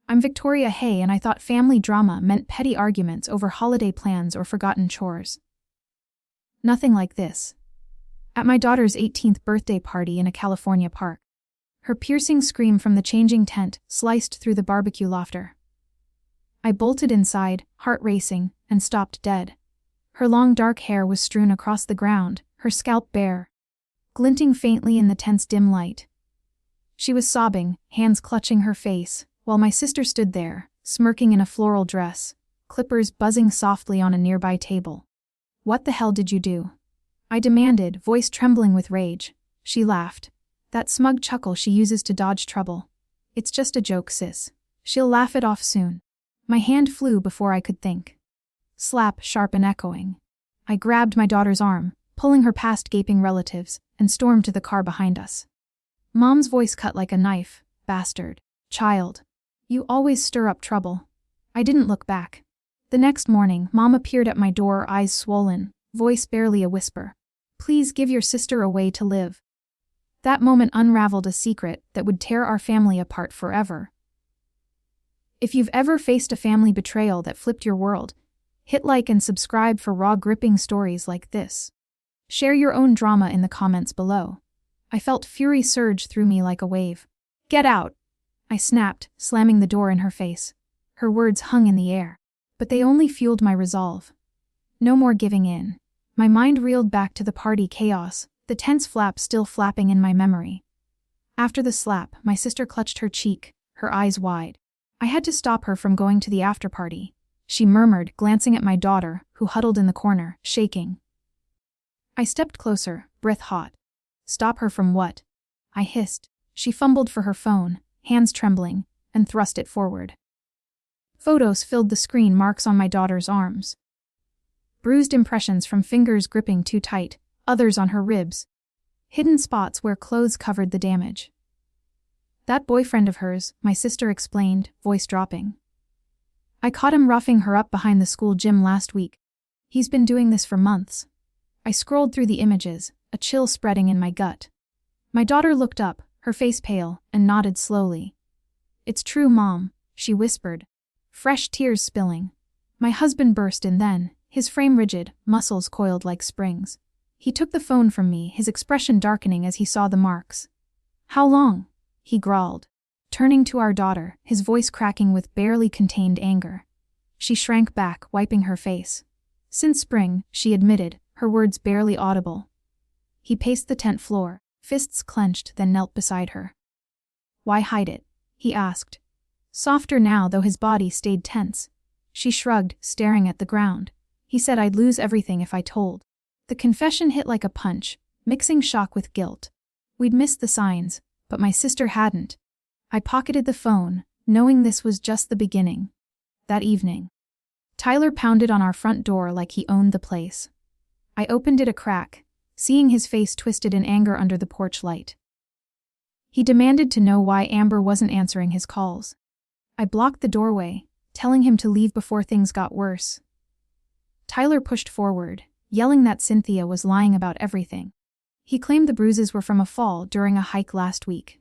I'm Victoria Hay, and I thought family drama meant petty arguments over holiday plans or forgotten chores. Nothing like this. At my daughter's 18th birthday party in a California park, her piercing scream from the changing tent sliced through the barbecue laughter. I bolted inside, heart racing, and stopped dead. Her long dark hair was strewn across the ground, her scalp bare, glinting faintly in the tent's dim light. She was sobbing, hands clutching her face, while my sister stood there, smirking in a floral dress, clippers buzzing softly on a nearby table. "What the hell did you do?" I demanded, voice trembling with rage. She laughed. That smug chuckle she uses to dodge trouble. "It's just a joke, sis. She'll laugh it off soon." My hand flew before I could think. Slap, sharp and echoing. I grabbed my daughter's arm, pulling her past gaping relatives, and stormed to the car behind us. Mom's voice cut like a knife. "Bastard. Child. You always stir up trouble." I didn't look back. The next morning, Mom appeared at my door, eyes swollen, voice barely a whisper. "Please give your sister a way to live." That moment unraveled a secret that would tear our family apart forever. If you've ever faced a family betrayal that flipped your world, hit like and subscribe for raw, gripping stories like this. Share your own drama in the comments below. I felt fury surge through me like a wave. "Get out!" I snapped, slamming the door in her face. Her words hung in the air, but they only fueled my resolve. No more giving in. My mind reeled back to the party chaos, the tense flap still flapping in my memory. After the slap, my sister clutched her cheek, her eyes wide. I had to stop her from going to the after-party, she murmured, glancing at my daughter, who huddled in the corner, shaking. I stepped closer, breath hot. "Stop her from what?" I hissed. She fumbled for her phone, hands trembling, and thrust it forward. Photos filled the screen, marks on my daughter's arms. Bruised impressions from fingers gripping too tight, others on her ribs. Hidden spots where clothes covered the damage. "That boyfriend of hers," my sister explained, voice dropping. "I caught him roughing her up behind the school gym last week. He's been doing this for months." I scrolled through the images, a chill spreading in my gut. My daughter looked up, her face pale, and nodded slowly. "It's true, Mom," she whispered, fresh tears spilling. My husband burst in then, his frame rigid, muscles coiled like springs. He took the phone from me, his expression darkening as he saw the marks. "How long?" he growled, turning to our daughter, his voice cracking with barely contained anger. She shrank back, wiping her face. "Since spring," she admitted, her words barely audible. He paced the tent floor, fists clenched, then knelt beside her. "Why hide it?" he asked. Softer now, though his body stayed tense. She shrugged, staring at the ground. "He said I'd lose everything if I told." The confession hit like a punch, mixing shock with guilt. We'd missed the signs, but my sister hadn't. I pocketed the phone, knowing this was just the beginning. That evening, Tyler pounded on our front door like he owned the place. I opened it a crack, seeing his face twisted in anger under the porch light. He demanded to know why Amber wasn't answering his calls. I blocked the doorway, telling him to leave before things got worse. Tyler pushed forward, yelling that Cynthia was lying about everything. He claimed the bruises were from a fall during a hike last week.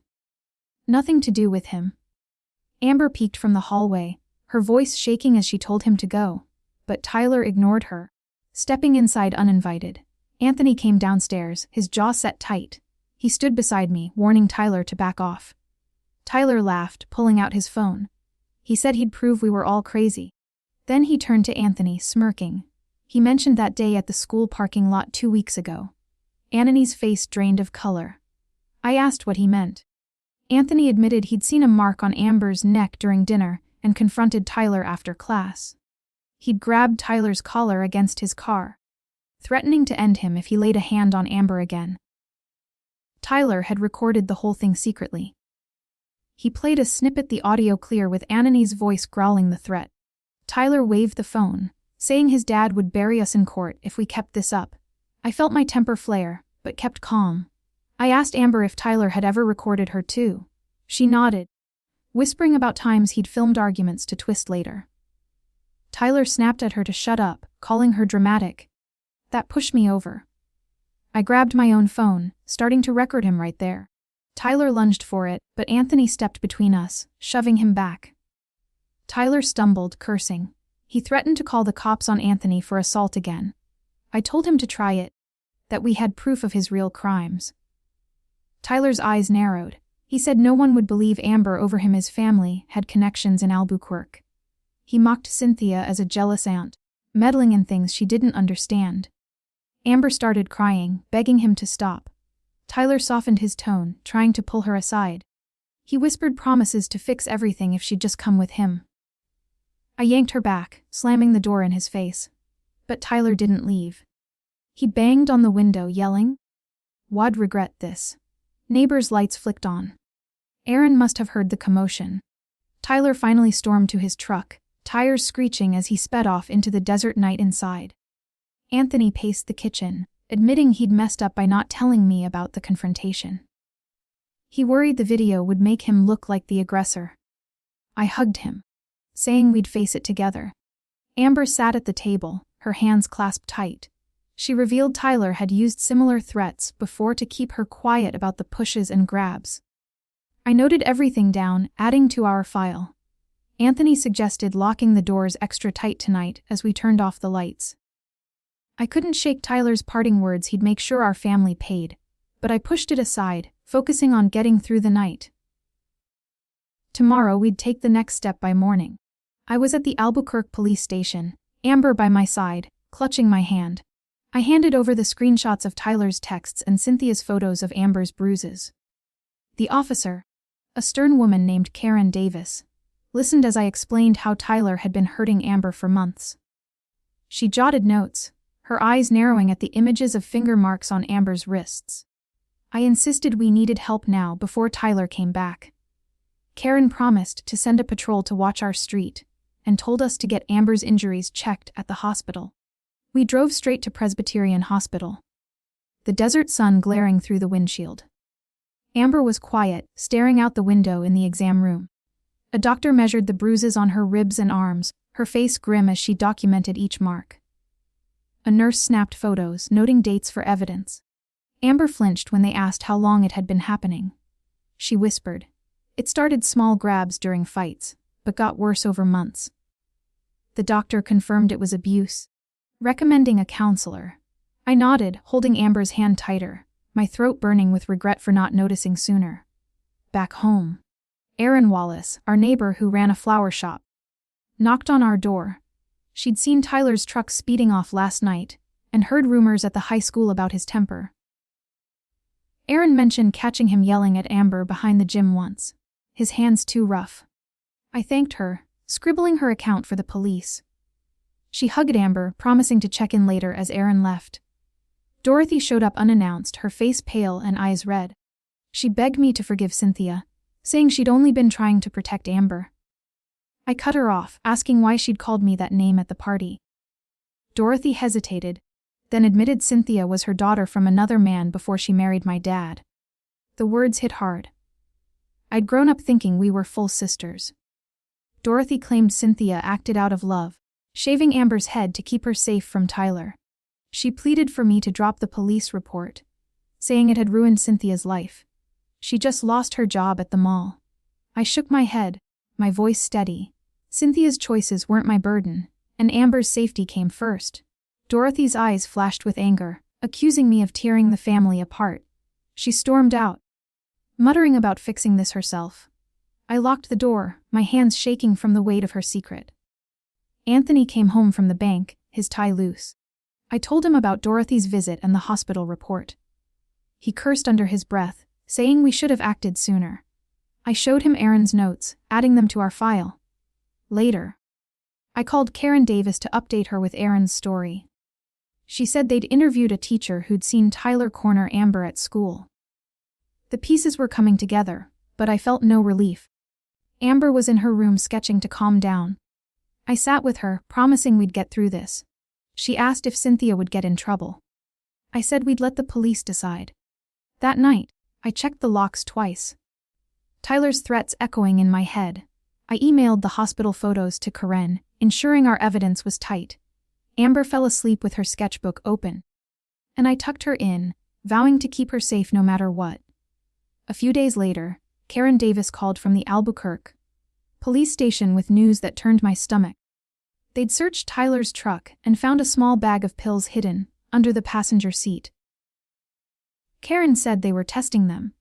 Nothing to do with him. Amber peeked from the hallway, her voice shaking as she told him to go, but Tyler ignored her. Stepping inside uninvited, Anthony came downstairs, his jaw set tight. He stood beside me, warning Tyler to back off. Tyler laughed, pulling out his phone. He said he'd prove we were all crazy. Then he turned to Anthony, smirking. He mentioned that day at the school parking lot 2 weeks ago. Anthony's face drained of color. I asked what he meant. Anthony admitted he'd seen a mark on Amber's neck during dinner and confronted Tyler after class. He'd grabbed Tyler's collar against his car, threatening to end him if he laid a hand on Amber again. Tyler had recorded the whole thing secretly. He played a snippet, the audio clear with Anthony's voice growling the threat. Tyler waved the phone, saying his dad would bury us in court if we kept this up. I felt my temper flare, but kept calm. I asked Amber if Tyler had ever recorded her too. She nodded, whispering about times he'd filmed arguments to twist later. Tyler snapped at her to shut up, calling her dramatic. That pushed me over. I grabbed my own phone, starting to record him right there. Tyler lunged for it, but Anthony stepped between us, shoving him back. Tyler stumbled, cursing. He threatened to call the cops on Anthony for assault again. I told him to try it, that we had proof of his real crimes. Tyler's eyes narrowed. He said no one would believe Amber over him. His family had connections in Albuquerque. He mocked Cynthia as a jealous aunt, meddling in things she didn't understand. Amber started crying, begging him to stop. Tyler softened his tone, trying to pull her aside. He whispered promises to fix everything if she'd just come with him. I yanked her back, slamming the door in his face. But Tyler didn't leave. He banged on the window, yelling, "Wa'd regret this." Neighbors' lights flicked on. Aaron must have heard the commotion. Tyler finally stormed to his truck, tires screeching as he sped off into the desert night inside. Anthony paced the kitchen, admitting he'd messed up by not telling me about the confrontation. He worried the video would make him look like the aggressor. I hugged him, saying we'd face it together. Amber sat at the table, her hands clasped tight. She revealed Tyler had used similar threats before to keep her quiet about the pushes and grabs. I noted everything down, adding to our file. Anthony suggested locking the doors extra tight tonight as we turned off the lights. I couldn't shake Tyler's parting words he'd make sure our family paid, but I pushed it aside, focusing on getting through the night. Tomorrow we'd take the next step by morning. I was at the Albuquerque police station, Amber by my side, clutching my hand. I handed over the screenshots of Tyler's texts and Cynthia's photos of Amber's bruises. The officer, a stern woman named Karen Davis, listened as I explained how Tyler had been hurting Amber for months. She jotted notes, her eyes narrowing at the images of finger marks on Amber's wrists. I insisted we needed help now before Tyler came back. Karen promised to send a patrol to watch our street, and told us to get Amber's injuries checked at the hospital. We drove straight to Presbyterian Hospital, the desert sun glaring through the windshield. Amber was quiet, staring out the window in the exam room. A doctor measured the bruises on her ribs and arms, her face grim as she documented each mark. A nurse snapped photos, noting dates for evidence. Amber flinched when they asked how long it had been happening. She whispered, "It started small grabs during fights, but got worse over months." The doctor confirmed it was abuse, recommending a counselor. I nodded, holding Amber's hand tighter, my throat burning with regret for not noticing sooner. Back home, Erin Wallace, our neighbor who ran a flower shop, knocked on our door. She'd seen Tyler's truck speeding off last night, and heard rumors at the high school about his temper. Erin mentioned catching him yelling at Amber behind the gym once, his hands too rough. I thanked her, scribbling her account for the police. She hugged Amber, promising to check in later as Erin left. Dorothy showed up unannounced, her face pale and eyes red. She begged me to forgive Cynthia, saying she'd only been trying to protect Amber. I cut her off, asking why she'd called me that name at the party. Dorothy hesitated, then admitted Cynthia was her daughter from another man before she married my dad. The words hit hard. I'd grown up thinking we were full sisters. Dorothy claimed Cynthia acted out of love, shaving Amber's head to keep her safe from Tyler. She pleaded for me to drop the police report, saying it had ruined Cynthia's life. She just lost her job at the mall. I shook my head, my voice steady. Cynthia's choices weren't my burden, and Amber's safety came first. Dorothy's eyes flashed with anger, accusing me of tearing the family apart. She stormed out, muttering about fixing this herself. I locked the door, my hands shaking from the weight of her secret. Anthony came home from the bank, his tie loose. I told him about Dorothy's visit and the hospital report. He cursed under his breath, saying we should have acted sooner. I showed him Erin's notes, adding them to our file. Later, I called Karen Davis to update her with Erin's story. She said they'd interviewed a teacher who'd seen Tyler corner Amber at school. The pieces were coming together, but I felt no relief. Amber was in her room sketching to calm down. I sat with her, promising we'd get through this. She asked if Cynthia would get in trouble. I said we'd let the police decide. That night, I checked the locks twice. Tyler's threats echoing in my head. I emailed the hospital photos to Karen, ensuring our evidence was tight. Amber fell asleep with her sketchbook open, and I tucked her in, vowing to keep her safe no matter what. A few days later, Karen Davis called from the Albuquerque police station with news that turned my stomach. They'd searched Tyler's truck and found a small bag of pills hidden under the passenger seat. Karen said they were testing them,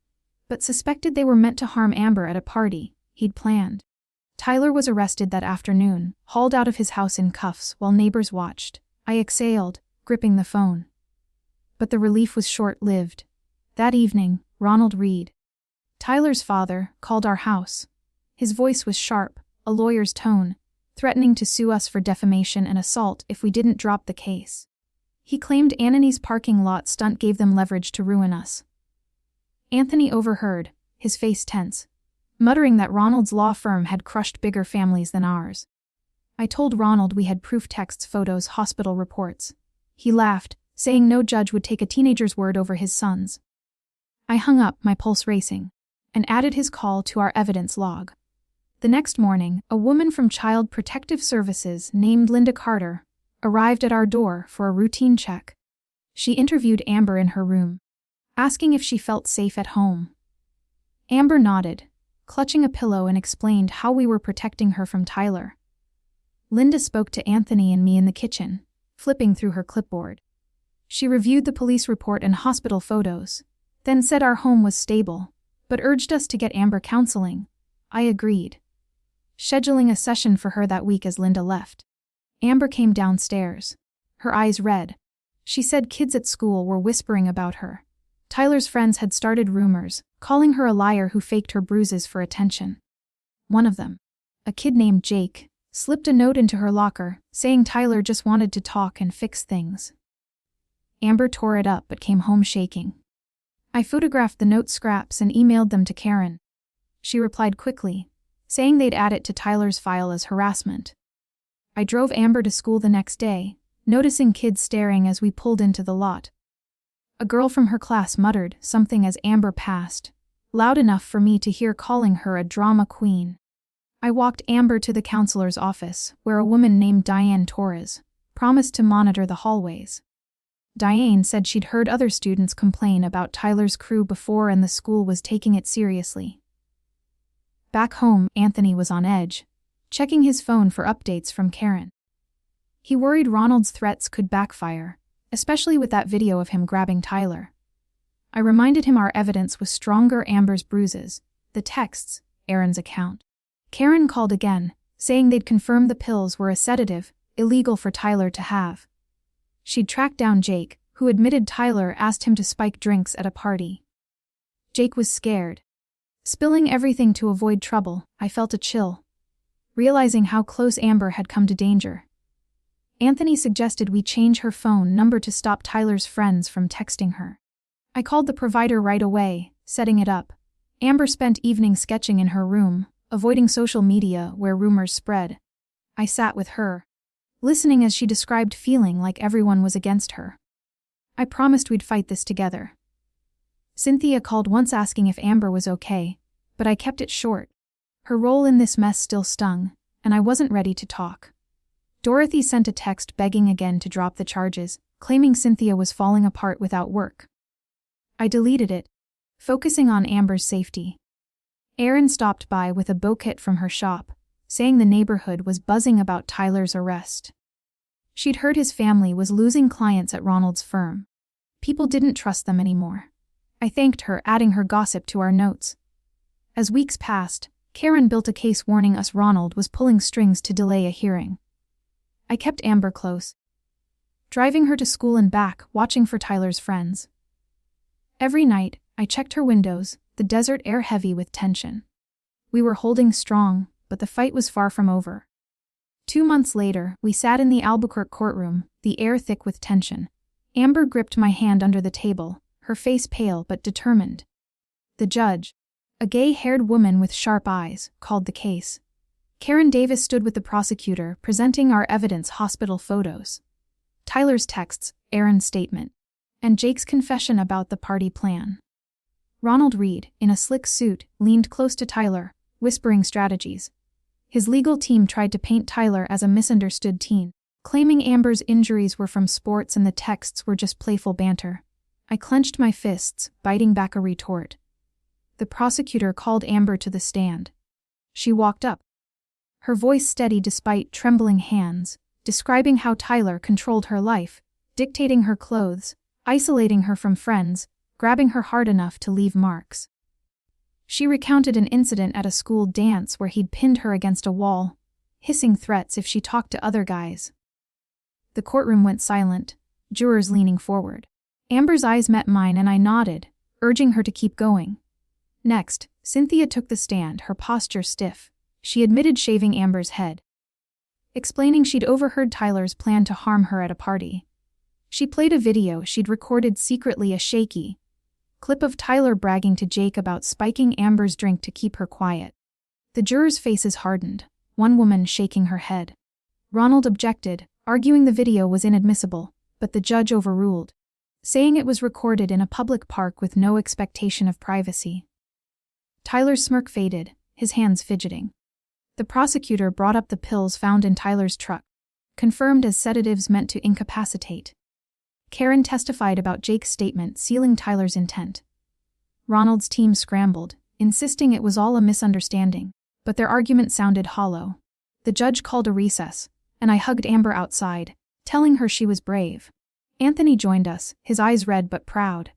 but suspected they were meant to harm Amber at a party he'd planned. Tyler was arrested that afternoon, hauled out of his house in cuffs while neighbors watched. I exhaled, gripping the phone. But the relief was short-lived. That evening, Ronald Reed, Tyler's father, called our house. His voice was sharp, a lawyer's tone, threatening to sue us for defamation and assault if we didn't drop the case. He claimed Anthony's parking lot stunt gave them leverage to ruin us. Anthony overheard, his face tense, muttering that Ronald's law firm had crushed bigger families than ours. I told Ronald we had proof, texts, photos, hospital reports. He laughed, saying no judge would take a teenager's word over his son's. I hung up, my pulse racing, and added his call to our evidence log. The next morning, a woman from Child Protective Services named Linda Carter arrived at our door for a routine check. She interviewed Amber in her room, asking if she felt safe at home. Amber nodded, clutching a pillow, and explained how we were protecting her from Tyler. Linda spoke to Anthony and me in the kitchen, flipping through her clipboard. She reviewed the police report and hospital photos, then said our home was stable, but urged us to get Amber counseling. I agreed, scheduling a session for her that week as Linda left. Amber came downstairs, her eyes red. She said kids at school were whispering about her. Tyler's friends had started rumors, calling her a liar who faked her bruises for attention. One of them, a kid named Jake, slipped a note into her locker, saying Tyler just wanted to talk and fix things. Amber tore it up but came home shaking. I photographed the note scraps and emailed them to Karen. She replied quickly, saying they'd add it to Tyler's file as harassment. I drove Amber to school the next day, noticing kids staring as we pulled into the lot. A girl from her class muttered something as Amber passed, loud enough for me to hear, calling her a drama queen. I walked Amber to the counselor's office, where a woman named Diane Torres promised to monitor the hallways. Diane said she'd heard other students complain about Tyler's crew before and the school was taking it seriously. Back home, Anthony was on edge, checking his phone for updates from Karen. He worried Ronald's threats could backfire, especially with that video of him grabbing Tyler. I reminded him our evidence was stronger: Amber's bruises, the texts, Aaron's account. Karen called again, saying they'd confirmed the pills were a sedative, illegal for Tyler to have. She'd tracked down Jake, who admitted Tyler asked him to spike drinks at a party. Jake was scared. Spilling everything to avoid trouble, I felt a chill, realizing how close Amber had come to danger. Anthony suggested we change her phone number to stop Tyler's friends from texting her. I called the provider right away, setting it up. Amber spent evenings sketching in her room, avoiding social media where rumors spread. I sat with her, listening as she described feeling like everyone was against her. I promised we'd fight this together. Cynthia called once asking if Amber was okay, but I kept it short. Her role in this mess still stung, and I wasn't ready to talk. Dorothy sent a text begging again to drop the charges, claiming Cynthia was falling apart without work. I deleted it, focusing on Amber's safety. Aaron stopped by with a bouquet from her shop, saying the neighborhood was buzzing about Tyler's arrest. She'd heard his family was losing clients at Ronald's firm. People didn't trust them anymore. I thanked her, adding her gossip to our notes. As weeks passed, Karen built a case warning us Ronald was pulling strings to delay a hearing. I kept Amber close, driving her to school and back, watching for Tyler's friends. Every night, I checked her windows, the desert air heavy with tension. We were holding strong, but the fight was far from over. 2 months later, we sat in the Albuquerque courtroom, the air thick with tension. Amber gripped my hand under the table, her face pale but determined. The judge, a gay-haired woman with sharp eyes, called the case. Karen Davis stood with the prosecutor, presenting our evidence: hospital photos, Tyler's texts, Aaron's statement, and Jake's confession about the party plan. Ronald Reed, in a slick suit, leaned close to Tyler, whispering strategies. His legal team tried to paint Tyler as a misunderstood teen, claiming Amber's injuries were from sports and the texts were just playful banter. I clenched my fists, biting back a retort. The prosecutor called Amber to the stand. She walked up, her voice steady despite trembling hands, describing how Tyler controlled her life, dictating her clothes, isolating her from friends, grabbing her hard enough to leave marks. She recounted an incident at a school dance where he'd pinned her against a wall, hissing threats if she talked to other guys. The courtroom went silent, jurors leaning forward. Amber's eyes met mine and I nodded, urging her to keep going. Next, Cynthia took the stand, her posture stiff. She admitted shaving Amber's head, explaining she'd overheard Tyler's plan to harm her at a party. She played a video she'd recorded secretly, a shaky clip of Tyler bragging to Jake about spiking Amber's drink to keep her quiet. The jurors' faces hardened, one woman shaking her head. Ronald objected, arguing the video was inadmissible, but the judge overruled, saying it was recorded in a public park with no expectation of privacy. Tyler's smirk faded, his hands fidgeting. The prosecutor brought up the pills found in Tyler's truck, confirmed as sedatives meant to incapacitate. Karen testified about Jake's statement sealing Tyler's intent. Ronald's team scrambled, insisting it was all a misunderstanding, but their argument sounded hollow. The judge called a recess, and I hugged Amber outside, telling her she was brave. Anthony joined us, his eyes red but proud.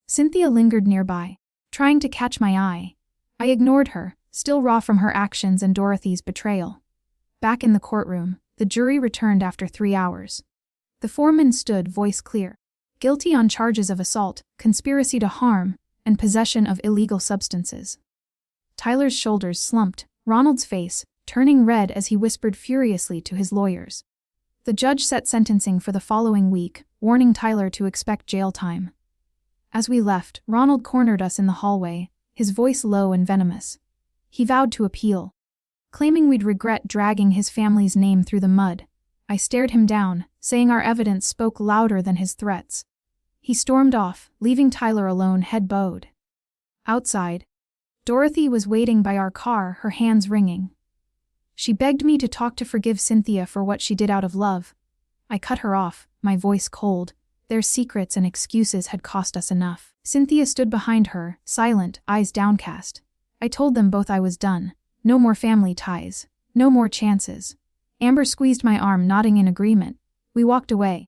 Cynthia lingered nearby, trying to catch my eye. I ignored her, still raw from her actions and Dorothy's betrayal. Back in the courtroom, the jury returned after 3 hours. The foreman stood, voice clear. Guilty on charges of assault, conspiracy to harm, and possession of illegal substances. Tyler's shoulders slumped, Ronald's face turning red as he whispered furiously to his lawyers. The judge set sentencing for the following week, warning Tyler to expect jail time. As we left, Ronald cornered us in the hallway, his voice low and venomous. He vowed to appeal, claiming we'd regret dragging his family's name through the mud. I stared him down, saying our evidence spoke louder than his threats. He stormed off, leaving Tyler alone, head bowed. Outside, Dorothy was waiting by our car, her hands wringing. She begged me to forgive Cynthia for what she did out of love. I cut her off, my voice cold. Their secrets and excuses had cost us enough. Cynthia stood behind her, silent, eyes downcast. I told them both I was done. No more family ties. No more chances. Amber squeezed my arm, nodding in agreement. We walked away,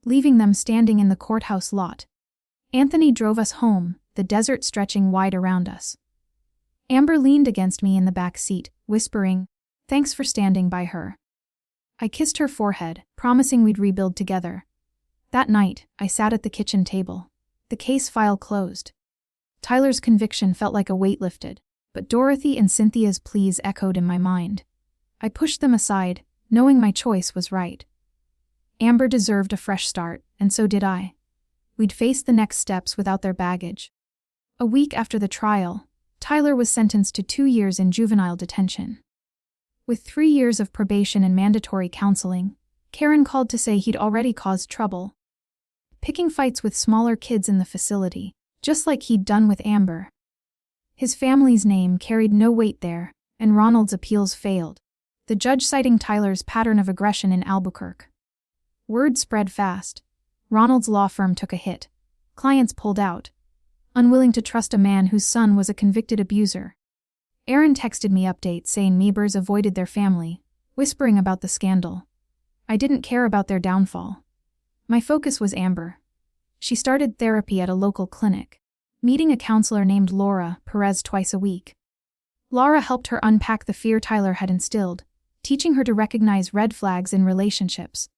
leaving them standing in the courthouse lot. Anthony drove us home, the desert stretching wide around us. Amber leaned against me in the back seat, whispering, "Thanks for standing by her." I kissed her forehead, promising we'd rebuild together. That night, I sat at the kitchen table. The case file closed. Tyler's conviction felt like a weight lifted, but Dorothy and Cynthia's pleas echoed in my mind. I pushed them aside, knowing my choice was right. Amber deserved a fresh start, and so did I. We'd face the next steps without their baggage. A week after the trial, Tyler was sentenced to 2 years in juvenile detention. With 3 years of probation and mandatory counseling, Karen called to say he'd already caused trouble, picking fights with smaller kids in the facility, just like he'd done with Amber. His family's name carried no weight there, and Ronald's appeals failed, the judge citing Tyler's pattern of aggression in Albuquerque. Word spread fast. Ronald's law firm took a hit. Clients pulled out, unwilling to trust a man whose son was a convicted abuser. Aaron texted me updates saying neighbors avoided their family, whispering about the scandal. I didn't care about their downfall. My focus was Amber. She started therapy at a local clinic, meeting a counselor named Laura Perez twice a week. Laura helped her unpack the fear Tyler had instilled, teaching her to recognize red flags in relationships.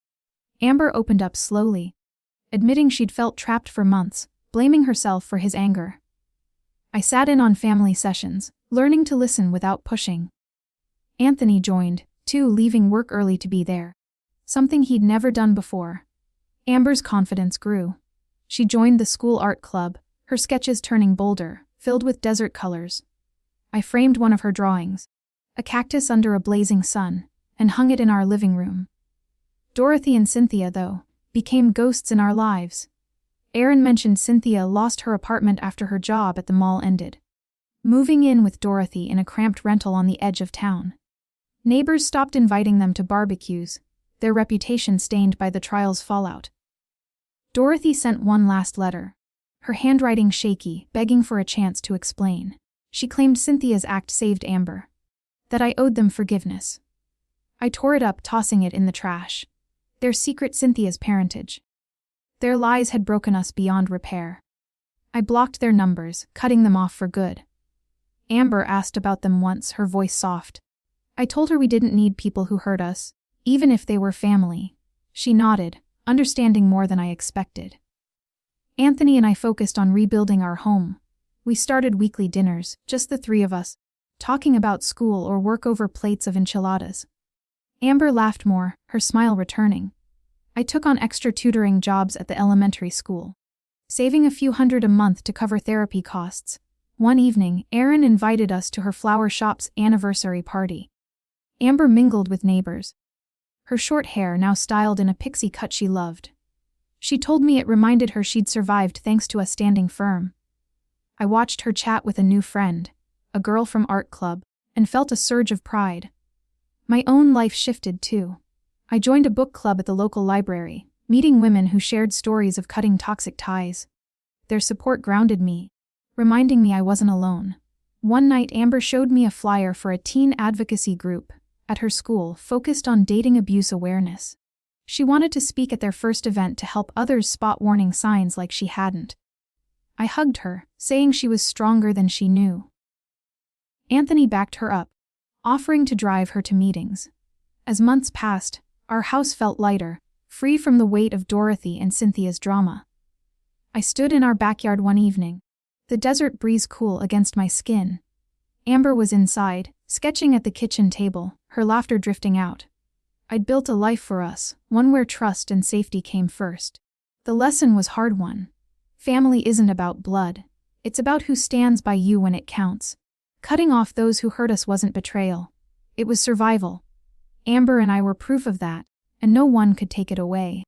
Amber opened up slowly, admitting she'd felt trapped for months, blaming herself for his anger. I sat in on family sessions, learning to listen without pushing. Anthony joined, too, leaving work early to be there, something he'd never done before. Amber's confidence grew. She joined the school art club, her sketches turning bolder, filled with desert colors. I framed one of her drawings, a cactus under a blazing sun, and hung it in our living room. Dorothy and Cynthia, though, became ghosts in our lives. Aaron mentioned Cynthia lost her apartment after her job at the mall ended, moving in with Dorothy in a cramped rental on the edge of town. Neighbors stopped inviting them to barbecues, their reputation stained by the trial's fallout. Dorothy sent one last letter, her handwriting shaky, begging for a chance to explain. She claimed Cynthia's act saved Amber. that I owed them forgiveness. I tore it up, tossing it in the trash. Their secret, Cynthia's parentage. Their lies had broken us beyond repair. I blocked their numbers, cutting them off for good. Amber asked about them once, her voice soft. I told her we didn't need people who hurt us, even if they were family. She nodded, understanding more than I expected. Anthony and I focused on rebuilding our home. We started weekly dinners, just the three of us, talking about school or work over plates of enchiladas. Amber laughed more, her smile returning. I took on extra tutoring jobs at the elementary school, saving a few $100 a month to cover therapy costs. One evening, Erin invited us to her flower shop's anniversary party. Amber mingled with neighbors, her short hair now styled in a pixie cut she loved. She told me it reminded her she'd survived thanks to us standing firm. I watched her chat with a new friend, a girl from art club, and felt a surge of pride. My own life shifted too. I joined a book club at the local library, meeting women who shared stories of cutting toxic ties. Their support grounded me, reminding me I wasn't alone. One night, Amber showed me a flyer for a teen advocacy group at her school focused on dating abuse awareness. She wanted to speak at their first event to help others spot warning signs like she hadn't. I hugged her, saying she was stronger than she knew. Anthony backed her up, offering to drive her to meetings. As months passed, our house felt lighter, free from the weight of Dorothy and Cynthia's drama. I stood in our backyard one evening, the desert breeze cool against my skin. Amber was inside, sketching at the kitchen table, her laughter drifting out. I'd built a life for us, one where trust and safety came first. The lesson was hard one. Family isn't about blood. It's about who stands by you when it counts. Cutting off those who hurt us wasn't betrayal. It was survival. Amber and I were proof of that, and no one could take it away.